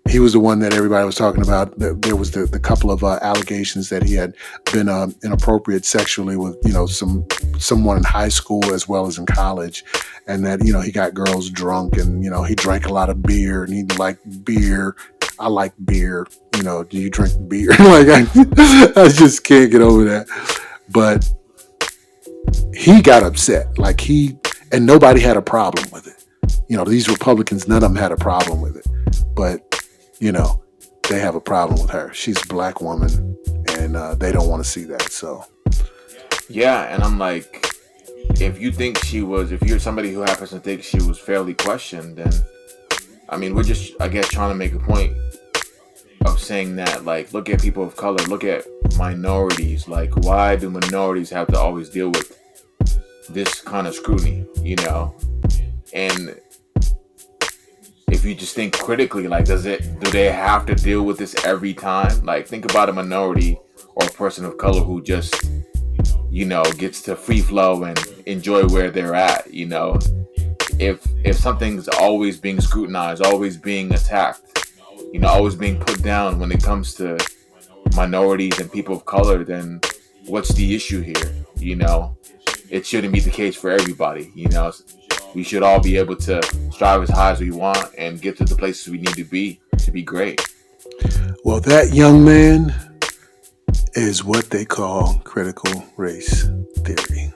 He was the one that everybody was talking about. There was the couple of allegations that he had been inappropriate sexually with, someone in high school as well as in college. And that, he got girls drunk and, he drank a lot of beer and he liked beer. I like beer. Do you drink beer? I just can't get over that. But he got upset. And nobody had a problem with it. These Republicans, none of them had a problem with it. But, they have a problem with her. She's a black woman and they don't want to see that. So. Yeah. And I'm like, if you're somebody who happens to think she was fairly questioned, then, we're just, I guess, trying to make a point of saying that, look at people of color, look at minorities. Why do minorities have to always deal with this kind of scrutiny, And if you just think critically, like, do they have to deal with this every time? Like, think about a minority or a person of color who just, gets to free flow and enjoy where they're at. If something's always being scrutinized, always being attacked, always being put down when it comes to minorities and people of color, then what's the issue here? It shouldn't be the case for everybody. We should all be able to strive as high as we want and get to the places we need to be great. Well, that young man is what they call critical race theory.